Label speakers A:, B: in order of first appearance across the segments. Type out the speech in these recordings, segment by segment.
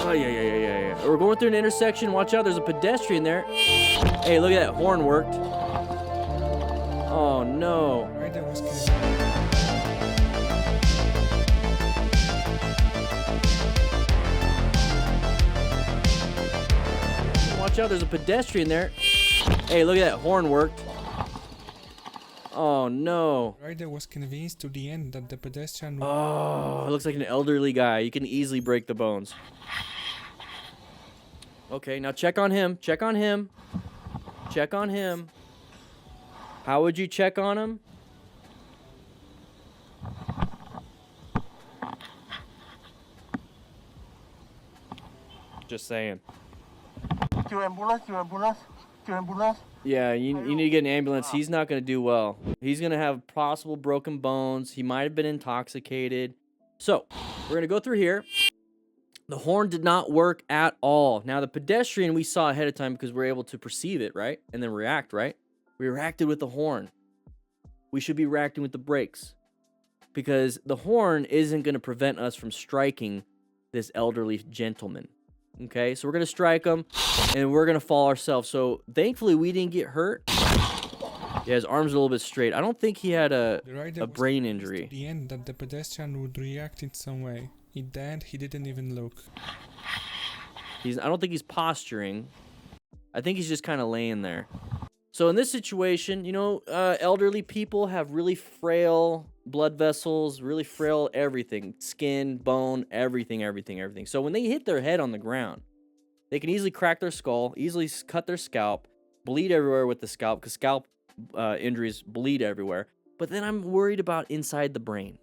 A: Oh, yeah. We're going through an intersection. Watch out, there's a pedestrian there. Hey, look at that. Horn worked. Oh, no.
B: Rider was killed.
A: Watch out, there's a pedestrian there. Hey, look at that. Horn worked. Oh, no.
B: Rider was convinced to the end that the pedestrian
A: Oh, it looks like an elderly guy. You can easily break the bones. Okay, now check on him. Check on him. Check on him. How would you check on him? Just saying. Yeah, you need to get an ambulance. He's not going to do well. He's going to have possible broken bones. He might have been intoxicated. So, we're going to go through here. The horn did not work at all. Now, the pedestrian we saw ahead of time because we're able to perceive it, right? And then react, right? We reacted with the horn. We should be reacting with the brakes. Because the horn isn't going to prevent us from striking this elderly gentleman. Okay, so we're going to strike him, and we're going to fall ourselves. So, thankfully, we didn't get hurt. Yeah, his arms are a little bit straight. I don't think he had a brain injury.
B: At the end that the pedestrian would react in some way. In the end, he didn't even look.
A: I don't think he's posturing. I think he's just kind of laying there. So in this situation, you know, elderly people have really frail blood vessels, really frail everything. Skin, bone, everything. So when they hit their head on the ground, they can easily crack their skull, easily cut their scalp, bleed everywhere with the scalp, because scalp injuries bleed everywhere. But then I'm worried about inside the brain.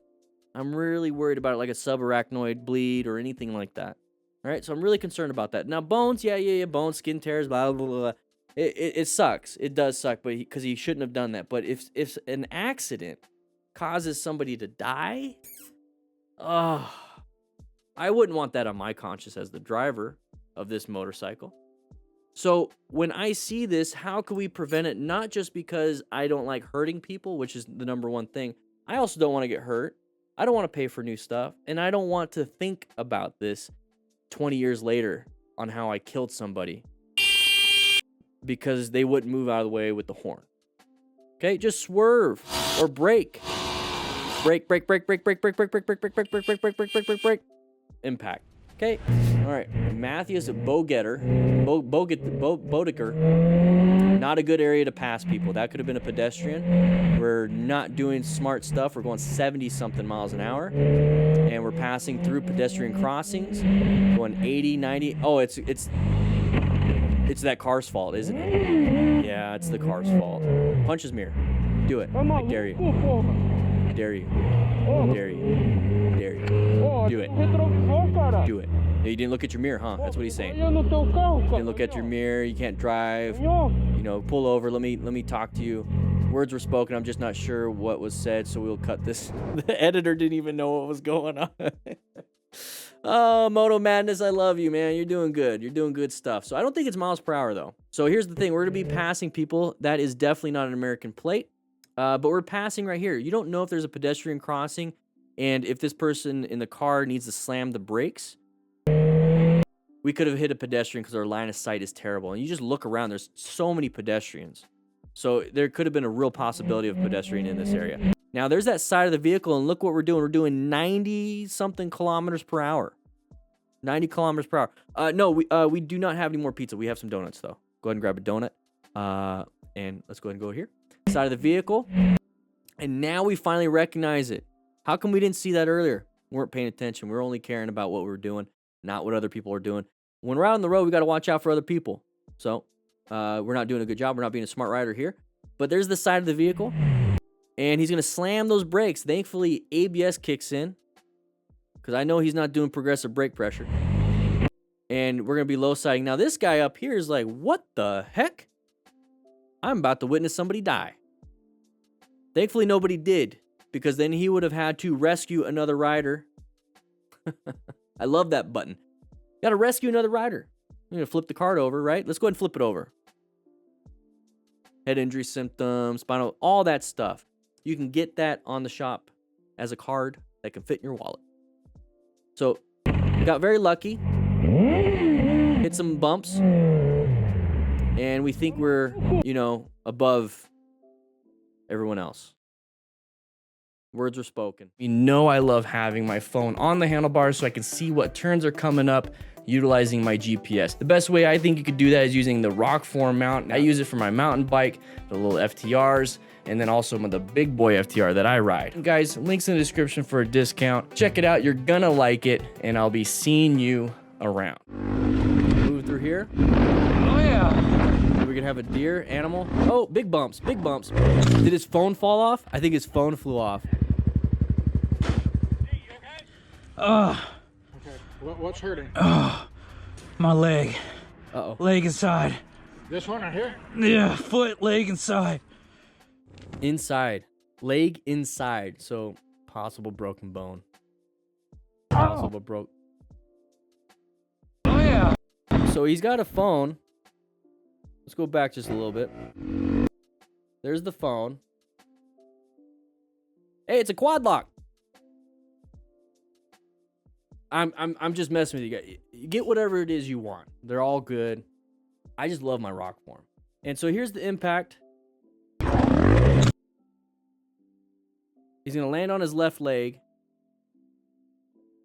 A: I'm really worried about it, like a subarachnoid bleed or anything like that. All right, so I'm really concerned about that. Now, bones, yeah, bones, skin tears, blah, blah, blah. It sucks. It does suck, but because he shouldn't have done that. But if an accident causes somebody to die, I wouldn't want that on my conscience as the driver of this motorcycle. So when I see this, how can we prevent it? Not just because I don't like hurting people, which is the number one thing. I also don't want to get hurt. I don't want to pay for new stuff. And I don't want to think about this 20 years later on how I killed somebody because they wouldn't move out of the way with the horn. Okay, just swerve or brake. Brake. Impact. Okay. All right. Matthias Bodecker. Not a good area to pass people. That could have been a pedestrian. We're not doing smart stuff. We're going 70-something miles an hour. And we're passing through pedestrian crossings. Going 80, 90. Oh, it's that car's fault, isn't it? Yeah, it's the car's fault. Punch his mirror. Do it. I dare you. Dare you. Dare you. Dare you. Do it. Do it. You didn't look at your mirror, huh? That's what he's saying. You didn't look at your mirror. You can't drive. You know, pull over. Let me talk to you. Words were spoken. I'm just not sure what was said, so we'll cut this. The editor didn't even know what was going on. Oh, Moto Madness, I love you, man. You're doing good. You're doing good stuff. So I don't think it's miles per hour, though. So here's the thing. We're going to be passing people. That is definitely not an American plate. But we're passing right here. You don't know if there's a pedestrian crossing and if this person in the car needs to slam the brakes. We could have hit a pedestrian because our line of sight is terrible. And you just look around. There's so many pedestrians. So there could have been a real possibility of a pedestrian in this area. Now, there's that side of the vehicle, and look what we're doing. We're doing 90-something kilometers per hour. 90 kilometers per hour. No, we do not have any more pizza. We have some donuts, though. Go ahead and grab a donut. And let's go ahead and go here. Side of the vehicle. And now we finally recognize it. How come we didn't see that earlier? We weren't paying attention. We were only caring about what we were doing, not what other people are doing. When we're out on the road, we got to watch out for other people. So we're not doing a good job. We're not being a smart rider here. But there's the side of the vehicle. And he's going to slam those brakes. Thankfully, ABS kicks in. Because I know he's not doing progressive brake pressure. And we're going to be low siding. Now, this guy up here is like, what the heck? I'm about to witness somebody die. Thankfully, nobody did. Because then he would have had to rescue another rider. I love that button. Got to rescue another rider. I'm going to flip the card over, right? Let's go ahead and flip it over. Head injury symptoms, spinal, all that stuff. You can get that on the shop as a card that can fit in your wallet. So, got very lucky. hit some bumps, and we think we're, you know, above everyone else. Words are spoken. You know I love having my phone on the handlebars so I can see what turns are coming up utilizing my GPS. The best way I think you could do that is using the ROKFORM mount. I use it for my mountain bike, the little FTRs, and then also the big boy FTR that I ride. And guys, links in the description for a discount. Check it out, you're gonna like it, and I'll be seeing you around. Move through here.
C: Oh yeah.
A: We're gonna have a deer, animal. Oh, big bumps, big bumps. Did his phone fall off? I think his phone flew off.
C: Okay,
D: what's hurting?
C: My leg.
A: Uh-oh.
C: Leg inside.
D: This one right here?
C: Yeah, foot, leg inside.
A: Inside. Leg inside. So, possible broken bone. Possible broke.
C: Oh yeah.
A: So, he's got a phone. Let's go back just a little bit. There's the phone. Hey, it's a quad lock. I'm just messing with you guys. You get whatever it is you want. They're all good. I just love my ROKFORM. And so here's the impact. He's gonna land on his left leg,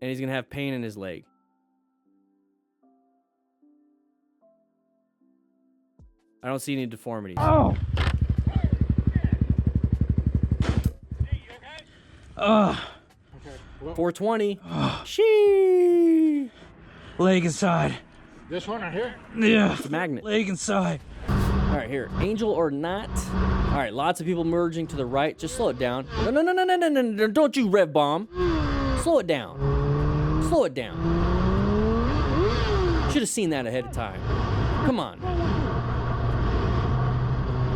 A: and he's gonna have pain in his leg. I don't see any deformities.
C: Oh.
A: 420. Shee.
C: Leg inside.
D: This one right here?
C: Yeah.
A: It's a magnet.
C: Leg inside.
A: All right, here. Angel or not. All right, lots of people merging to the right. Just slow it down. No. Don't you rev bomb. Slow it down. Slow it down. Should have seen that ahead of time. Come on.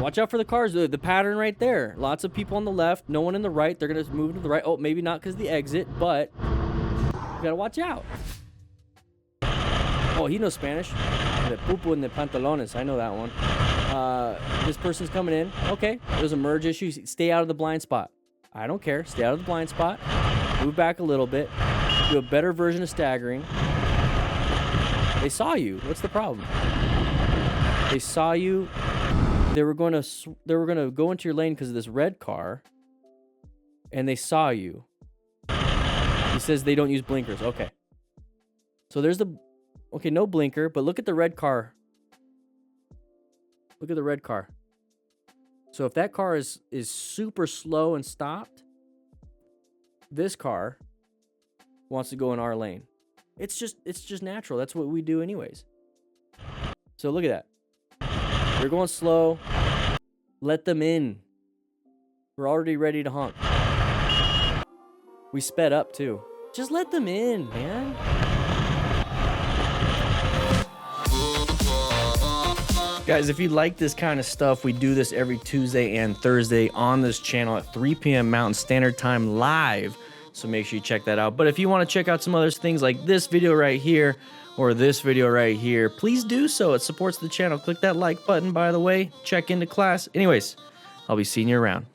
A: Watch out for the cars. The pattern right there. Lots of people on the left. No one in the right. They're going to move to the right. Oh, maybe not because the exit, but you got to watch out. Oh, he knows Spanish. The pupu and the pantalones. I know that one. This person's coming in. Okay, there's a merge issue. Stay out of the blind spot. I don't care. Stay out of the blind spot. Move back a little bit. Do a better version of staggering. They saw you. What's the problem? They saw you. They were going to go into your lane because of this red car, and they saw you. He says they don't use blinkers. Okay. So there's no blinker, but look at the red car. Look at the red car. So if that car is super slow and stopped, this car wants to go in our lane. It's just natural. That's what we do anyways. So look at that. They're going slow. Let them in. We're already ready to honk. We sped up too. Just let them in, man. Guys, if you like this kind of stuff, we do this every Tuesday and Thursday on this channel at 3 p.m. Mountain Standard Time live. So make sure you check that out. But if you want to check out some other things like this video right here, or this video right here, please do so. It supports the channel. Click that like button, by the way. Check into class. Anyways, I'll be seeing you around.